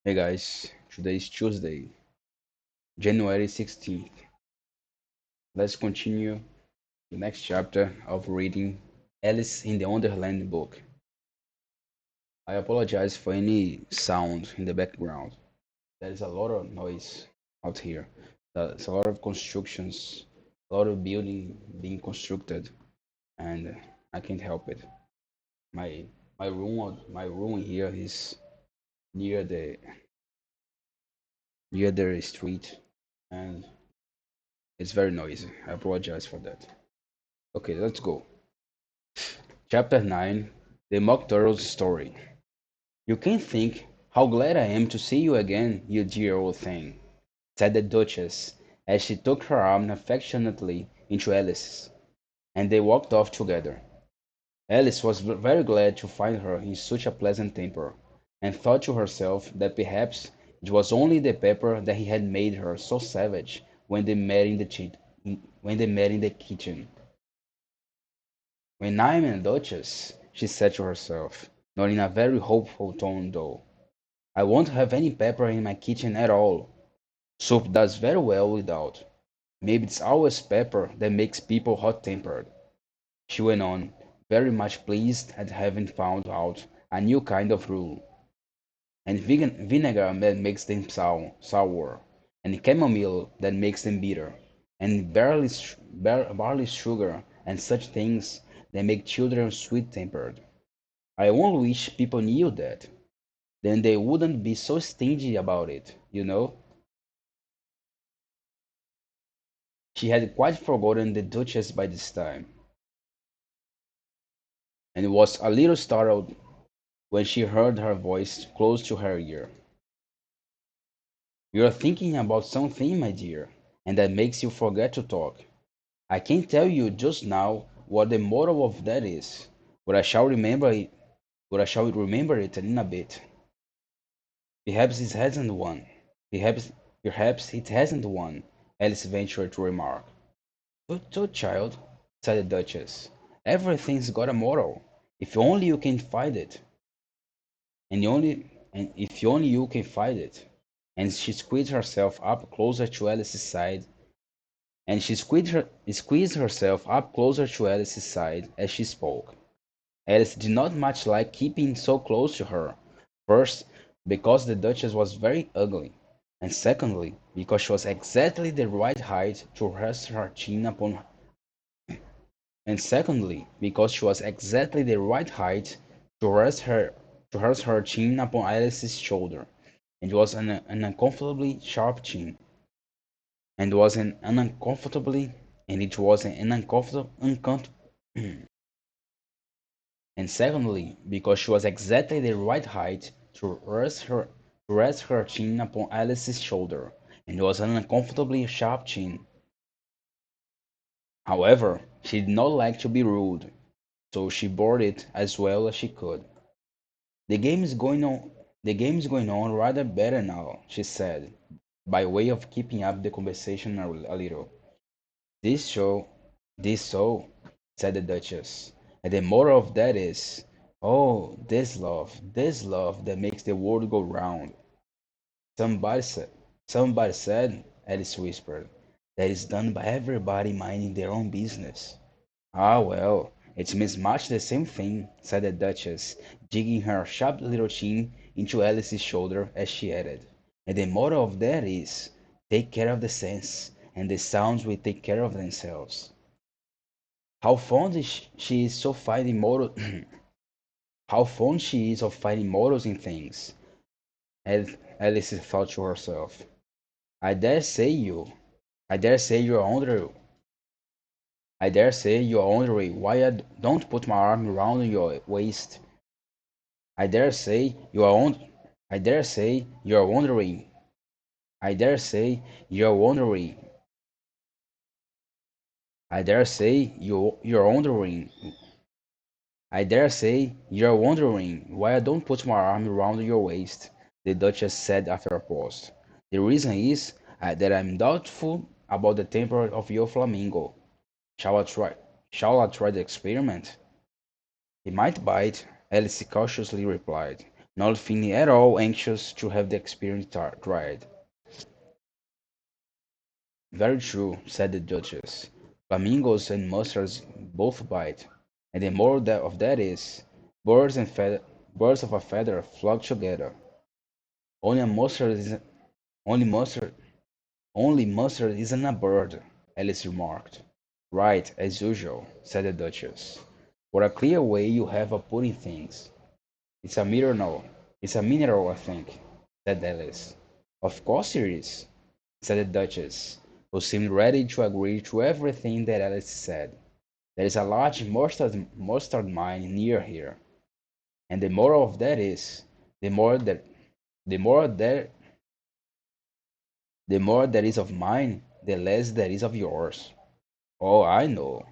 Hey guys, today is Tuesday, January 16th. Let's continue the next chapter of reading Alice in the Wonderland book. I apologize for any sound in the background. There is a lot of noise out here. There's a lot of constructions, a lot of building being constructed, and I can't help it. My my room here is near the near the street, and it's very noisy. I apologize for that. Okay, let's go. Chapter 9 The Mock Turtle's Story. You can't think how glad I am to see you again, you dear old thing, said the Duchess as she took her arm affectionately into Alice's, and they walked off together. Alice was very glad to find her in such a pleasant temper, and thought to herself that perhaps it was only the pepper that he had made her so savage when they met in the kitchen. "When I'm a duchess," she said to herself, not in a very hopeful tone though, "I won't have any pepper in my kitchen at all. Soup does very well without. Maybe it's always pepper that makes people hot-tempered," she went on, very much pleased at having found out a new kind of rule. "And vinegar that makes them sour, and chamomile that makes them bitter, and barley sugar and such things that make children sweet-tempered. I only wish people knew that. Then they wouldn't be so stingy about it, you know." She had quite forgotten the Duchess by this time, and was a little startled when she heard her voice close to her ear. "You're thinking about something, my dear, and that makes you forget to talk. I can't tell you just now what the moral of that is, but I shall remember it in a bit. Perhaps it hasn't one. Perhaps perhaps it hasn't one," Alice ventured to remark. "Tut, child," said the Duchess. "Everything's got a moral, if only you can find it, and if only you can find it." And she squeezed herself up closer to Alice's side, and she squeezed herself up closer to Alice's side as she spoke. Alice did not much like keeping so close to her, first because the Duchess was very ugly, and secondly because she was exactly the right height to rest her chin upon and secondly because she was exactly the right height to rest her chin upon Alice's shoulder, and it was an uncomfortably sharp chin, and was an uncomfortably and it was an uncomfortable and secondly because she was exactly the right height to rest her chin upon Alice's shoulder, and it was an uncomfortably sharp chin. However, she did not like to be rude, so she bore it as well as she could. "The game is going on the game is going on rather better now," she said, by way of keeping up the conversation a little. "This show this so," said the Duchess, "and the moral of that is, oh, this love that makes the world go round." Somebody said somebody said, Alice whispered, "that is done by everybody minding their own business." "Ah, well, it means much the same thing," said the Duchess, digging her sharp little chin into Alice's shoulder as she added, "and the moral of that is, take care of the sense, and the sounds will take care of themselves." How fond she is of finding moral how fond she is of finding morals in things, Alice thought to herself. I dare say you I dare say you are wondering why I don't put my arm around your waist. I dare say you are on, I dare say you are wondering. I dare say you are wondering. I dare say you're wondering. I dare say you're wondering why I don't put my arm around your waist, the Duchess said after a pause. The reason is that I'm doubtful about the temper of your flamingo. Shall I try? Shall I try the experiment? "He might bite," Alice cautiously replied, not feeling at all anxious to have the experience tried. Very true, said the Duchess. Flamingos and mustards both bite, and the more that of that is, birds of a feather flock together. Only a mustard is only mustard only mustard isn't a bird, Alice remarked. Right, as usual, said the Duchess. What a clear way you have of putting things. It's a mineral. It's a mineral, I think, said Alice. Of course it is, said the Duchess, who seemed ready to agree to everything that Alice said. There is a large mustard mine near here, and the moral of that is, the more that the more there the more there is of mine, the less there is of yours. Oh, I know,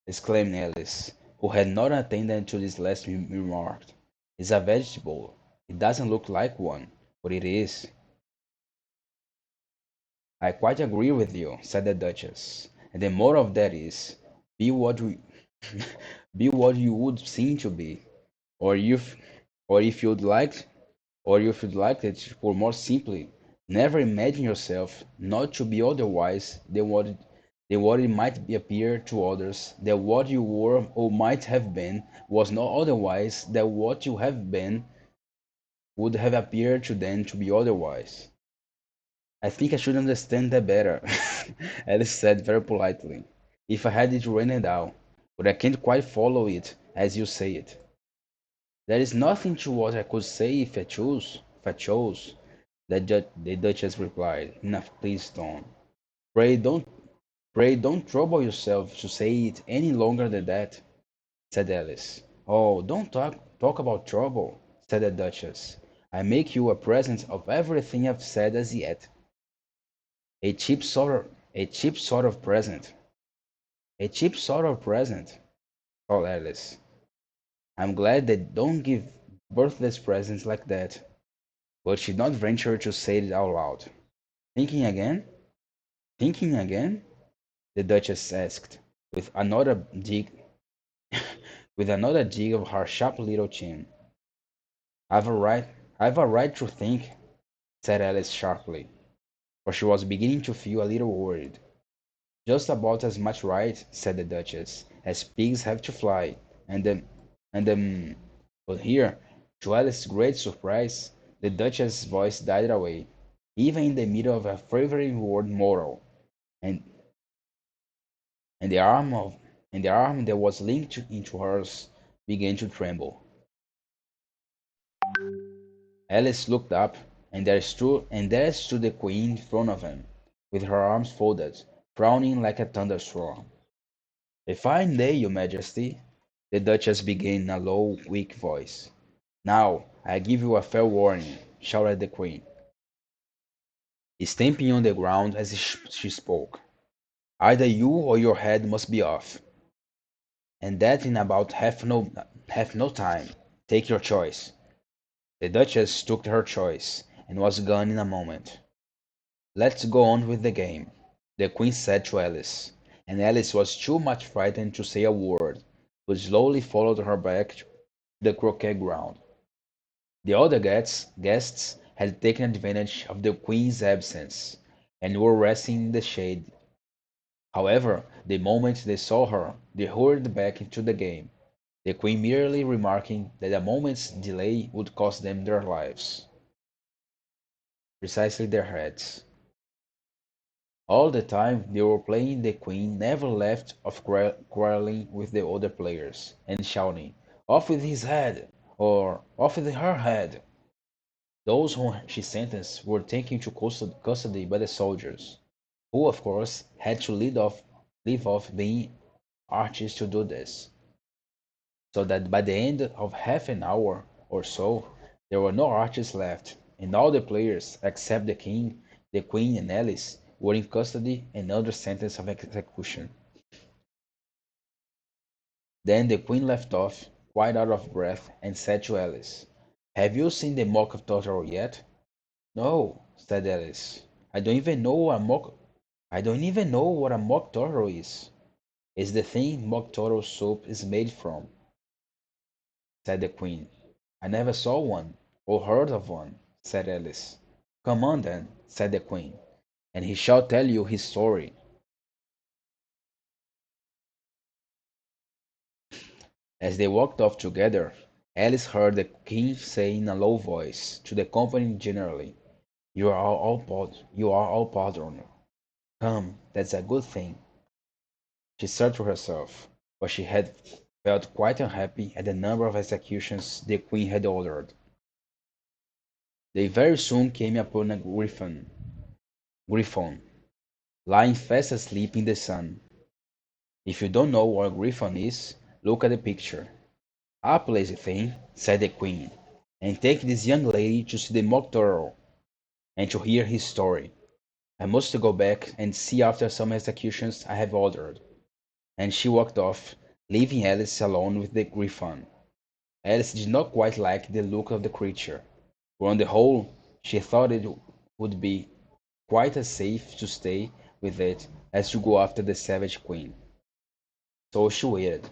exclaimed Alice, who had not attended to this last remark. It's a vegetable. It doesn't look like one, but it is. I quite agree with you, said the Duchess. And the moral of that is, be what we, be what you would seem to be, or if, or if you'd like, or if you'd like it, or more simply, never imagine yourself not to be otherwise than what it might be appear to others, that what you were or might have been was not otherwise, that what you have been would have appeared to them to be otherwise. I think I should understand that better, Alice said very politely, if I had it written down, but I can't quite follow it as you say it. There is nothing to what I could say if I chose. If I chose, the Duchess replied in a pleased tone. Pray don't, pray don't trouble yourself to say it any longer than that, said Alice. Oh, don't talk about trouble, said the Duchess. I make you a present of everything I've said as yet. A cheap sort of present. A cheap sort of present, called Alice. I'm glad they don't give birthday presents like that. But she did not venture to say it out loud. Thinking again? Thinking again? The Duchess asked, with another dig with another dig of her sharp little chin. I've a right I've a right to think, said Alice sharply, for she was beginning to feel a little worried. Just about as much right, said the Duchess, as pigs have to fly. And then and but here, to Alice's great surprise, the Duchess's voice died away, even in the middle of a favorite word moral, and and the arm of and the arm that was linked into hers began to tremble. Alice looked up, and there stood the Queen in front of him, with her arms folded, frowning like a thunderstorm. A fine day, your Majesty, the Duchess began in a low, weak voice. Now, I give you a fair warning, shouted the Queen, stamping on the ground as she spoke. Either you or your head must be off, and that in about half no time. Take your choice. The Duchess took her choice, and was gone in a moment. Let's go on with the game, the Queen said to Alice, and Alice was too much frightened to say a word, but slowly followed her back to the croquet ground. The other guests had taken advantage of the Queen's absence, and were resting in the shade. However, the moment they saw her, they hurried back into the game, the Queen merely remarking that a moment's delay would cost them their lives, precisely their heads. All the time they were playing the Queen never left off quarreling with the other players, and shouting, "Off with his head!" or "Off with her head!" Those whom she sentenced were taken to custody by the soldiers, who of course had to leave off being artists to do this, so that by the end of half an hour or so there were no artists left, and all the players, except the king, the queen, and Alice, were in custody and under sentence of execution. Then the queen left off, quite out of breath, and said to Alice, "Have you seen the mock of Totoro yet?" "No," said Alice. I don't even know what a mock turtle is." "It's the thing mock turtle soup is made from," said the Queen. "I never saw one." "Or heard of one," said Alice. "Come on, then," said the Queen, "and he shall tell you his story." As they walked off together, Alice heard the King say in a low voice to the company generally, You are all pardoned. Come, that's a good thing." She said to herself, for she had felt quite unhappy at the number of executions the Queen had ordered. They very soon came upon a griffon, lying fast asleep in the sun. If you don't know what a griffon is, look at the picture. "Up, lazy thing," said the Queen, "and take this young lady to see the Mock Turtle, and to hear his story. I must go back and see after some executions I have ordered." And she walked off, leaving Alice alone with the griffon. Alice did not quite like the look of the creature, but on the whole she thought it would be quite as safe to stay with it as to go after the savage Queen. So she waited.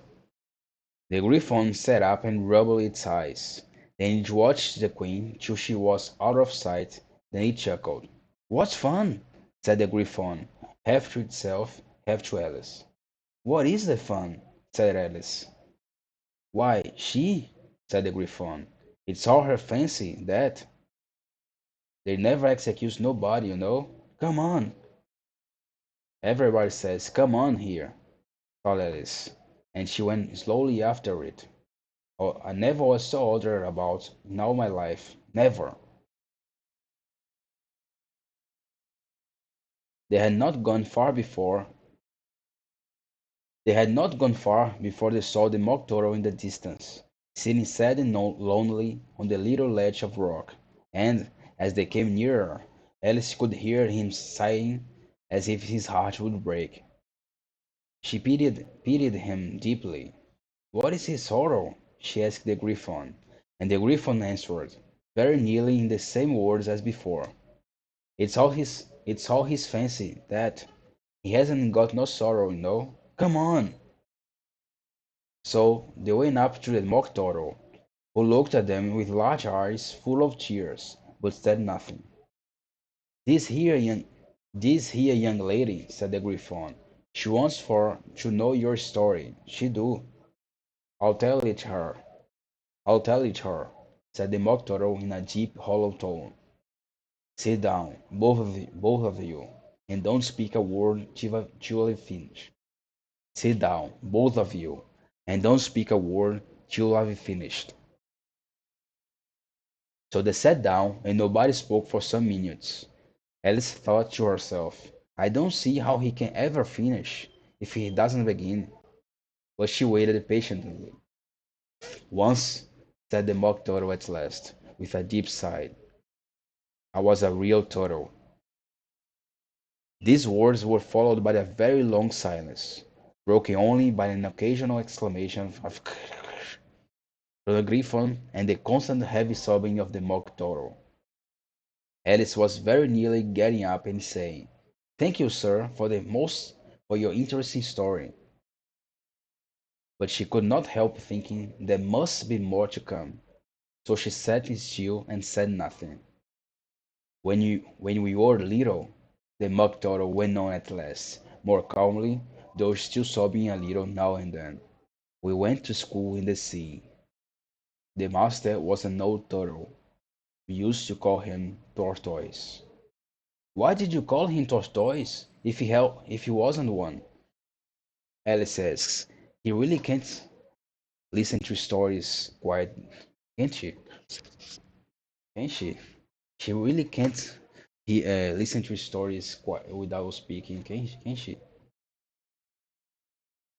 The griffon sat up and rubbed its eyes. Then it watched the Queen till she was out of sight. Then it chuckled. "What fun!" said the griffon, half to itself, half to Alice. "What is the fun?" said Alice. "Why, she," said the griffon. "It's all her fancy, that. They never executes nobody, you know. Come on." "Everybody says 'come on' here," thought Alice, and she went slowly after it. "Oh, I never was so ordered about in all my life. Never." They had not gone far before They had not gone far before they saw the Mock Turtle in the distance, sitting sad and lonely on the little ledge of rock, and, as they came nearer, Alice could hear him sighing as if his heart would break. She pitied him deeply. "What is his sorrow?" she asked the Griffon, and the Griffon answered, very nearly in the same words as before. It's all his fancy, that. He hasn't got no sorrow, you know. Come on." So they went up to the Mock Turtle, who looked at them with large eyes full of tears, but said nothing. "This here young, this here young lady," said the Griffon, "she wants for to know your story. She do." "I'll tell it her. I'll tell it her," said the Mock Turtle in a deep, hollow tone. "Sit down, both of you, and don't speak a word till I finish. Sit down, both of you, and don't speak a word till I've finished." So they sat down, and nobody spoke for some minutes. Alice thought to herself, "I don't see how he can ever finish if he doesn't begin." But she waited patiently. "Once," said the Mock Turtle at last, with a deep sigh, "I was a real turtle." These words were followed by a very long silence, broken only by an occasional exclamation of from the Griffon and the constant heavy sobbing of the Mock Turtle. Alice was very nearly getting up and saying, "Thank you, sir, for your interesting story." But she could not help thinking there must be more to come, so she sat still and said nothing. When we were little," the Mock Turtle went on at last, more calmly, though still sobbing a little now and then, "we went to school in the sea. The master was an old turtle. We used to call him Tortoise." "Why did you call him Tortoise if he wasn't one?" Alice asks. "He really can't listen to stories quite, can't she? Can she? She really can't listen to stories quite without speaking, can she?"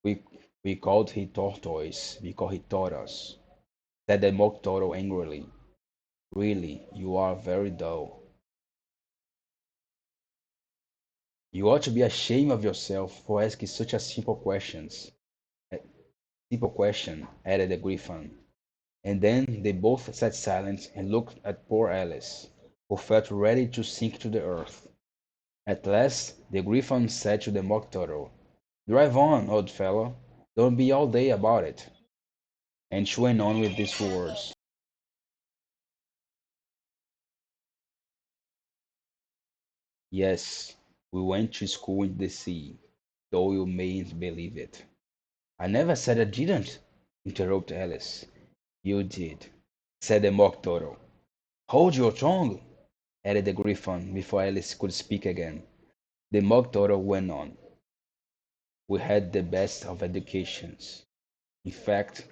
We we called him Tortoise because he taught us," said the Mock Turtle angrily. "Really, you are very dull. You ought to be ashamed of yourself for asking such a simple question," added the Griffin. And then they both sat silent and looked at poor Alice, who felt ready to sink to the earth. At last the Griffin said to the Mock Turtle, "Drive on, old fellow. Don't be all day about it." And she went on with these words. Yes, we went to school in the sea, though you mayn't believe it. I never said I didn't, interrupted Alice. You did, said the Mock Turtle. Hold your tongue, added the Griffin before Alice could speak again. The Mock Turtle went on. We had the best of educations. In fact,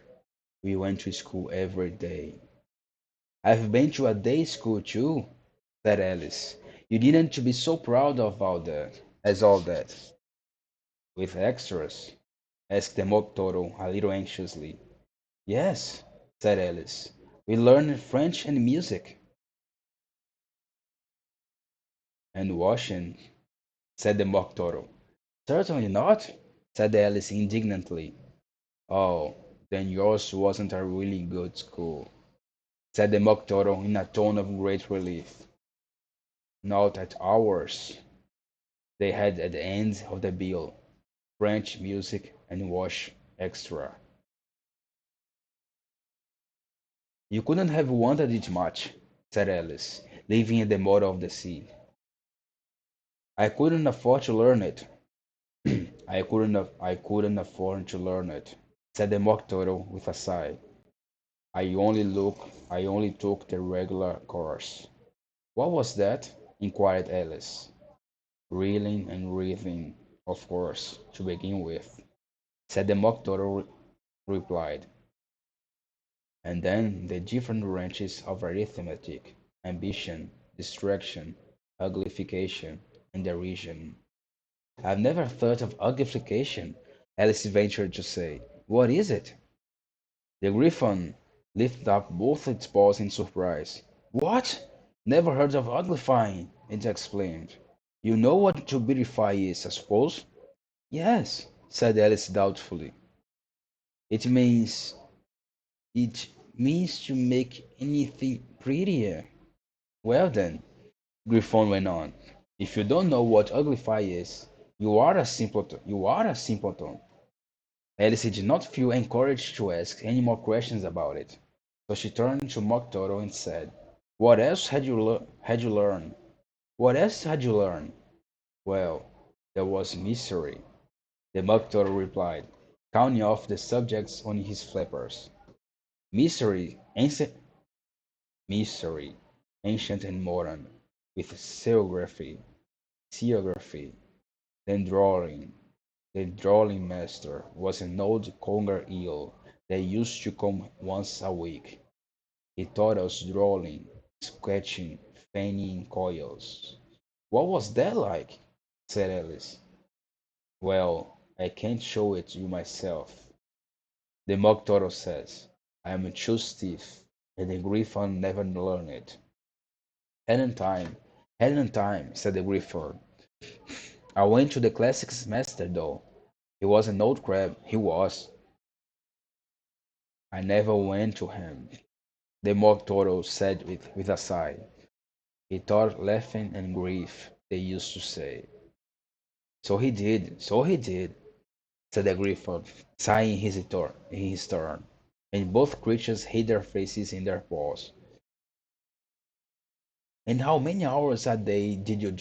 we went to school every day. I've been to a day school too, said Alice. You needn't to be so proud of all that, as all that. With extras? Asked the Mock Turtle a little anxiously. Yes, said Alice. We learned French and music. And washing, said the Mock Turtle. Certainly not, said Alice indignantly. Oh, then yours wasn't a really good school, said the Mock Turtle in a tone of great relief. Not at ours. They had at the end of the bill French music and wash extra. You couldn't have wanted it much, said Alice, living in the bottom of the sea. I couldn't afford to learn it. I couldn't afford to learn it, said the Mock Turtle with a sigh. I only took the regular course. What was that? Inquired Alice. Reeling and wreathing, of course, to begin with, said the Mock Turtle replied. And then the different branches of arithmetic, ambition, distraction, uglification, and derision. I've never thought of uglification, Alice ventured to say. What is it? The Griffin lifted up both its paws in surprise. What? Never heard of uglifying, it exclaimed. You know what to beautify is, I suppose? Yes, said Alice doubtfully. It means it means to make anything prettier. Well then, Griffon went on. If you don't know what uglify is, you are a simpleton. You are a simpleton. Alice did not feel encouraged to ask any more questions about it, so she turned to Mock Turtle and said, "What else had you learned? What else had you learned?" Well, there was misery, the Mock Turtle replied, counting off the subjects on his flappers. Misery, misery, ancient and modern, with seography, then drawing. The drawing master was an old conger eel that used to come once a week. He taught us drawing, sketching, fanning coils. What was that like? Said Alice. Well, I can't show it you myself. The Mock Turtle says, I am too stiff, and the Griffin never learned it. Hadn't time, hadn't time, said the Griffin. I went to the classics master though. He was an old crab, he was. I never went to him, the Mock Turtle said with a sigh. He taught laughing and grief, they used to say. So he did, said the Griffin, sighing in his turn, and both creatures hid their faces in their paws. And how many hours a day did you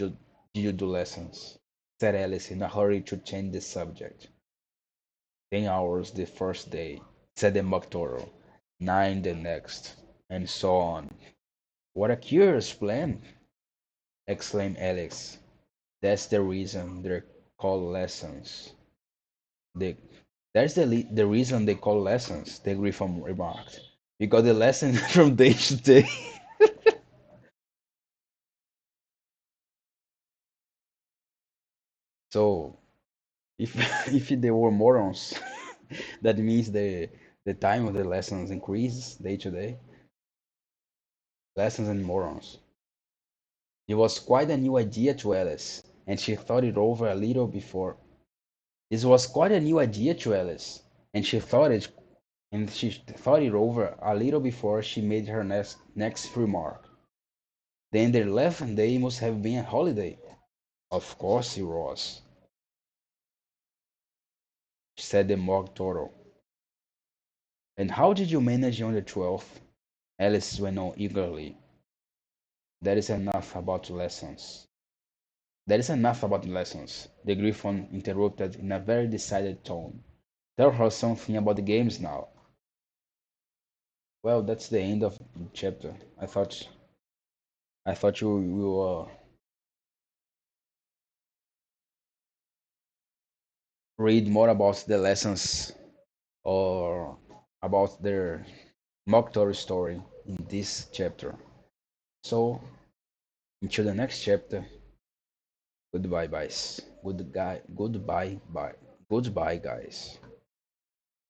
do lessons? Said Alice in a hurry to change the subject. 10 hours the first day, said the Mock Turtle, 9 the next, and so on. What a curious plan! Exclaimed Alex. That's the reason they're called lessons. The, that's the reason they call lessons, the Griffin remarked. Because the lesson from day to day. So if if they were morons, that means the time of the lessons increases day to day. Lessons and morons. It was quite a new idea to Alice, and she thought it over a little before. This was quite a new idea to Alice, and she thought it over a little before she made her next remark. Then their 11th day must have been a holiday. Of course it was, said the Mock Turtle. And how did you manage on the 12th? Alice went on eagerly. That is enough about lessons. There is enough about lessons, the Griffin interrupted in a very decided tone. Tell her something about the games now. Well, that's the end of the chapter. I thought you read more about the lessons or about their Mokhtar story in this chapter. So until the next chapter, goodbye, guys. Goodbye, bye. Goodbye, guys.